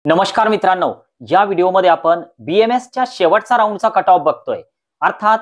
नमस्कार मित्रांनो, या व्हिडिओमध्ये आपण बीएमएस च्या शेवटचा राऊंडचा कट ऑफ बघतोय। अर्थात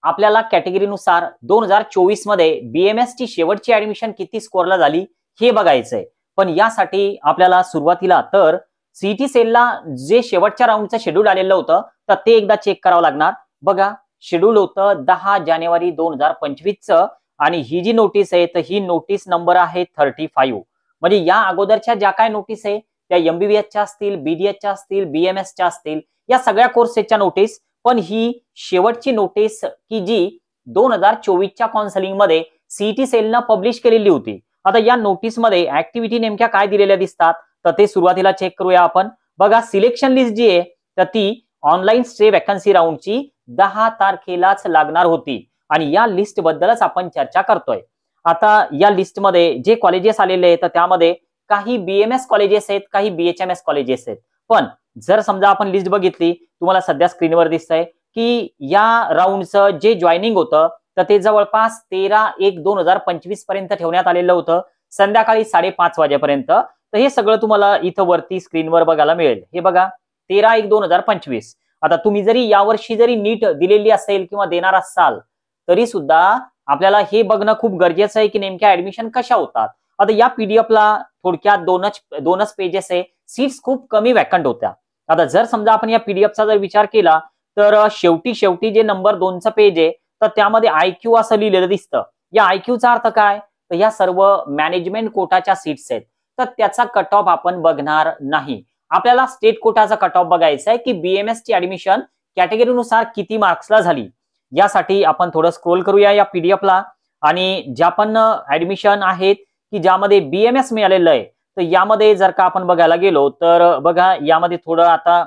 आपल्याला कॅटेगरीनुसार 2024 मध्ये बीएमएस ची शेवटची ऍडमिशन किती स्कोरला झाली हे बघायचंय। पण यासाठी आपल्याला सुरुवातीला तर सीईटी सेलला जे शेवटच्या राऊंडचं शेड्यूल आलेलं होतं तर ते एकदा चेक करावं लागणार। बघा, शेड्यूल होतं 10 जानेवारी 2025 चं आणि ही जी नोटीस आहे तर ही नोटीस नंबर आहे 35। म्हणजे या अगोदरच्या ज्या काय नोटीस आहे त्या एमबीबीएसच्या असतील, बीडीएसच्या असतील, बीएमएसच्या असतील, या सगळ्या कोर्सेसच्या नोटीस। पण ही शेवटची नोटीस की जी 2024च्या काउन्सिलिंग मध्ये सीईटी सेलनं पब्लिश केलेली होती। आता या नोटीस मध्ये ऍक्टिव्हिटी नेमक्या काय दिलेल्या दिसतात तर ते सुरुवातीला चेक करूया आपण। बघा, सिलेक्शन लिस्ट जी आहे तर ती ऑनलाईन स्टे वॅकन्सी राऊंडची 10 तारखेलाच लागणार होती आणि या लिस्ट बद्दलच आपण चर्चा करतोय। आता या लिस्ट मध्ये जे कॉलेजेस आलेले आहेत त्यामध्ये काही बीएमएस कॉलेजेस आहेत, काही बीएचएमएस कॉलेजेस आहेत। पण जर समजा आपण लिस्ट बघितली, तुम्हाला सध्या स्क्रीनवर दिसतंय की या राऊंडचं जे जॉईनिंग होतं तर ते जवळपास 13/1/2025 पर्यंत ठेवण्यात आलेलं होतं, संध्याकाळी 5:30 वाजेपर्यंत। तर हे सगळं तुम्हाला इथं वरती स्क्रीनवर बघायला मिळेल। हे बघा, 13/1/2025। आता तुम्ही जरी यावर्षी जरी नीट दिलेली असेल किंवा देणार असाल तरी सुद्धा आपल्याला हे बघणं खूप गरजेचं आहे की नेमक्या ऍडमिशन कशा होतात। आता या पीडीएफला थोडक्यात दोनच पेजेस आहे, सीट्स खूप कमी वॅकंट होत्या। आता जर समजा आपण या पीडीएफचा जर विचार केला तर शेवटी जे नंबर 2चं पेज आहे तर त्यामध्ये आयक्यू असं लिहिलेलं दिसतं। या आयक्यूचा अर्थ काय तर या सर्व मॅनेजमेंट कोटाच्या सीट्स आहेत, तर त्याचा कट ऑफ आपण बघणार नाही। आपल्याला स्टेट कोटाचा कट ऑफ बघायचा आहे की बीएमएस ची ऍडमिशन कॅटेगरीनुसार किती मार्क्सला झाली। यासाठी आपण थोडं स्क्रोल करूया या पीडीएफला आणि ज्या पण ऍडमिशन आहेत की ज्यामध्ये बीएमएस मिळालेलं आहे तर यामध्ये जर का आपण बघायला गेलो तर बघा, यामध्ये थोडं आता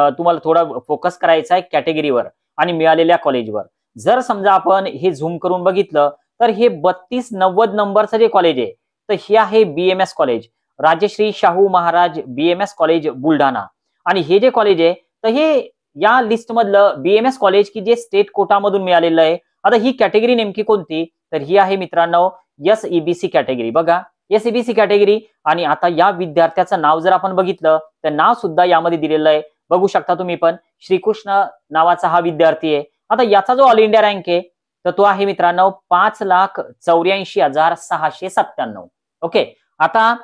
तुम्हाला थोडा फोकस करायचा आहे कॅटेगरीवर आणि मिळालेल्या कॉलेजवर। जर समजा आपण हे झूम करून बघितलं तर हे 3290 नंबरचं जे कॉलेज आहे तर हे आहे BMS college, Rajshree Shahu Maharaj BMS college Buldhana. आणि हे जे कॉलेज आहे तर हे या लिस्ट मधलं बीएमएस कॉलेज की जे स्टेट कोटामधून मिळालेलं आहे। आता ही कॅटेगरी नेमकी कोणती तर ही आहे मित्रांनो एसईबीसी कॅटेगरी। बघा, एसईबीसी कॅटेगरी। आणि आता या विद्यार्थ्याचं नाव जर आपण बघितलं तर नाव सुद्धा यामध्ये दिलेलं आहे, बघू शकता तुम्ही पण, श्रीकृष्ण नावाचा हा विद्यार्थी आहे। आता याचा जो ऑल इंडिया रँक आहे तर तो आहे मित्रांनो 5,84,697। ओके, आता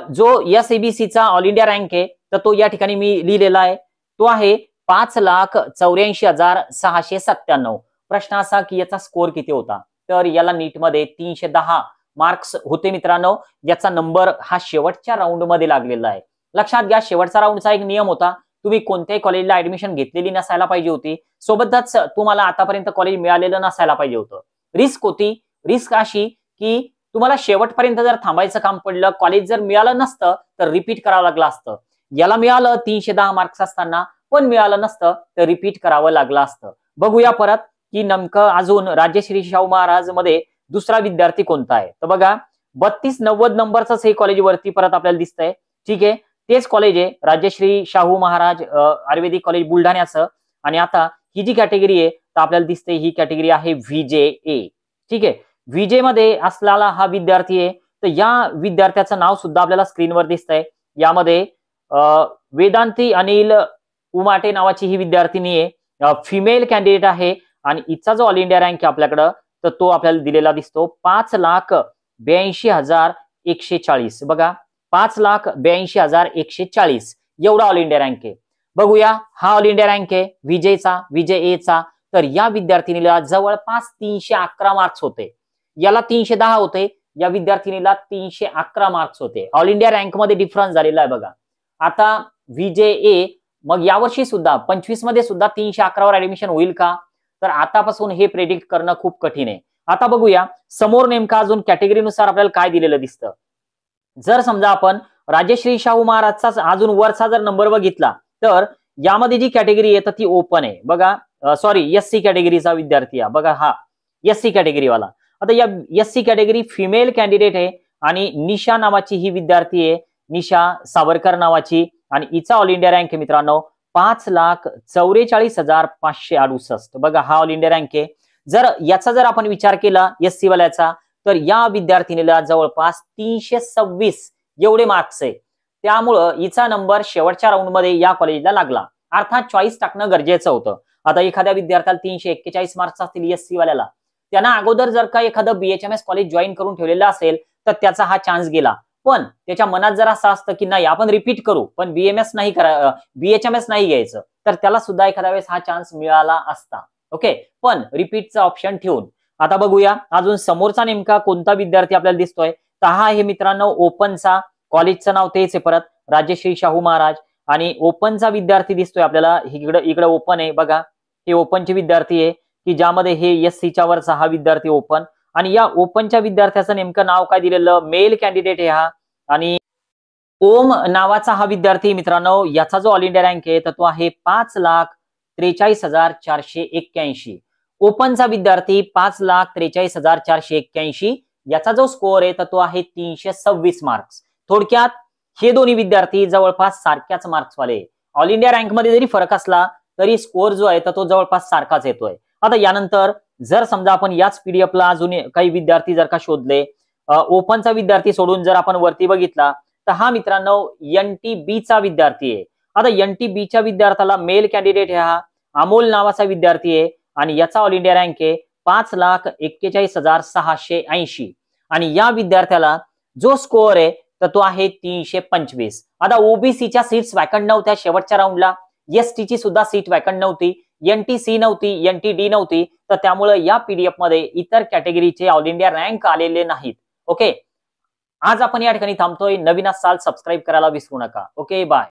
जो एसईबीसीचा ऑल इंडिया रँक आहे तर तो या ठिकाणी मी लिहिलेला आहे, तो आहे 5,84,697। प्रश्न असा की याचा स्कोर किती होता तर याला नीट मध्ये 310 मार्क्स होते मित्रांनो। याचा नंबर हा शेवटच्या राऊंड मध्ये लागलेला आहे। लक्षात घ्या, शेवटचा राऊंडचा एक नियम होता, तुम्ही कोणत्याही कॉलेजला ऍडमिशन घेतलेली नसायला पाहिजे होती, सोबतच तुम्हाला आतापर्यंत कॉलेज मिळालेलं नसायला पाहिजे होतं। रिस्क होती, रिस्क अशी की तुम्हाला शेवटपर्यंत जर थांबायचं काम पडलं, कॉलेज जर मिळालं नसतं तर रिपीट करावं लागलं असतं। याला मिळालं 310 मार्क्स असताना, पण मिळालं नसतं तर रिपीट करावं लागलं असतं। बघूया परत की नेमकं अजून राजश्री शाहू महाराज मध्ये दुसरा विद्यार्थी कोणता आहे तर बघा, 3290 नंबरच हे कॉलेज वरती परत आपल्याला दिसतंय। ठीक आहे, तेच कॉलेज आहे राजश्री शाहू महाराज आयुर्वेदिक कॉलेज बुलढाण्याचं। आणि आता ही जी कॅटेगरी आहे तर आपल्याला दिसते ही कॅटेगरी आहे व्हीजे। ठीक आहे, व्हीजे मध्ये असलेला हा विद्यार्थी आहे। तर या विद्यार्थ्याचं नाव सुद्धा आपल्याला स्क्रीनवर दिसतंय। यामध्ये वेदांती अनिल उमाटे नावाची ही विद्यार्थिनी आहे, फिमेल कॅन्डिडेट आहे आणि हिचा जो ऑल इंडिया रँक आहे आपल्याकडं तर तो आपल्याला दिलेला दिसतो 5,82,140। बघा, 5,82,140 एवढा ऑल इंडिया रँक आहे। बघूया, हा ऑल इंडिया रँक आहे व्हीजे एचा। तर या विद्यार्थिनीला जवळपास 311 मार्क्स होते, याला 310 होते, या विद्यार्थिनीला 311 मार्क्स होते। ऑल इंडिया रँक मध्ये डिफरन्स झालेला आहे बघा। आता व्हीजे मग यावर्षी सुद्धा 25 मध्ये सुद्धा 311 वर ऍडमिशन होईल का तर आतापासून हे प्रेडिक्ट करणं खूप कठीण आहे। आता बघूया समोर नेमका अजून कॅटेगरीनुसार आपल्याला काय दिलेलं दिसतं। जर समजा आपण राजश्री शाहू महाराजचा अजून वरचा जर नंबर बघितला तर यामध्ये जी कॅटेगरी आहे तर ती ओपन आहे। बघा, सॉरी, एससी कॅटेगरीचा विद्यार्थी आहे। बघा, हा एससी कॅटेगरीवाला। आता या एससी कॅटेगरी फिमेल कॅन्डिडेट आहे आणि निशा नावाची ही विद्यार्थी आहे, निशा सावरकर नावाची। आणि हिचा ऑल इंडिया रँक आहे मित्रांनो 5,44,568। बघा, हा ऑल इंडिया रँक आहे। जर याचा जर आपण विचार केला एससी वाल्याचा तर या विद्यार्थिनीला जवळपास 326 एवढे मार्क्स आहे। त्यामुळं हिचा नंबर शेवटच्या राऊंडमध्ये या कॉलेजला लागला. अर्थात चॉईस टाकणं गरजेचं होतं. आता एखाद्या विद्यार्थ्याला 341 मार्क्स असतील एससी वाल्याला, त्यांना अगोदर जर का एखादं बीएचएमएस कॉलेज जॉईन करून ठेवलेलं असेल तर त्याचा हा चान्स गेला. पण त्याच्या मनात जर असं असतं की नाही आपण रिपीट करू पण बीएचएमएस नाही घ्यायचं, तर त्याला सुद्धा एखाद्या वेळेस हा चान्स मिळाला असता. ओके, पण रिपीटचा ऑप्शन ठेवून आता बघूया अजून समोरचा नेमका कोणता विद्यार्थी आपल्याला दिसतोय. तर हा आहे मित्रांनो ओपनचा, कॉलेजचं नाव तेच आहे परत राजश्री शाहू महाराज, आणि ओपनचा विद्यार्थी दिसतोय आपल्याला. इकडे ओपन आहे बघा, हे ओपनचे विद्यार्थी आहे की ज्यामध्ये हे एससीच्या वरचा हा विद्यार्थी ओपन, आणि या ओपनच्या विद्यार्थ्याचं नेमकं नाव काय दिलेलं, मेल कॅन्डिडेट आहे हा. आणि ओम नावाचा हा विद्यार्थी मित्रांनो, याचा जो ऑल इंडिया रँक आहे तर तो आहे 5,43,481. ओपनचा विद्यार्थी 5,43,481, याचा जो स्कोअर आहे तर तो आहे 326 मार्क्स. थोडक्यात हे दोन्ही विद्यार्थी जवळपास सारख्याच मार्क्स वाले. ऑल इंडिया रँक मध्ये जरी फरक असला तरी स्कोअर जो आहे तर तो जवळपास सारखाच येतोय. आता यानंतर जर समजा आपण याच पीडीएफला अजून काही विद्यार्थी जर का शोधले, ओपनचा विद्यार्थी सोडून जर आपण वरती बघितला तर हा मित्रांनो NTB चा विद्यार्थी आहे. आता NTB च्या विद्यार्थ्याला मेल कॅन्डिडेट हा अमोल नावाचा विद्यार्थी आहे आणि याचा ऑल इंडिया रँक आहे 5,41,680, आणि या विद्यार्थ्याला जो स्कोअर आहे तर तो आहे 325. आता ओबीसीच्या सीट्स वॅकंट नव्हत्या शेवटच्या राऊंडला, एसटीची सुद्धा सीट वॅकंट नव्हती, NTC नव्हती, NTD नव्हती, तर त्यामुळे या पीडीएफ मध्ये इतर कॅटेगरीचे ऑल इंडिया रँक आलेले नाहीत. ओके, आज आपण या ठिकाणी थांबतोय. नवीन असाल सबस्क्राईब करायला विसरू नका. Okay, bye.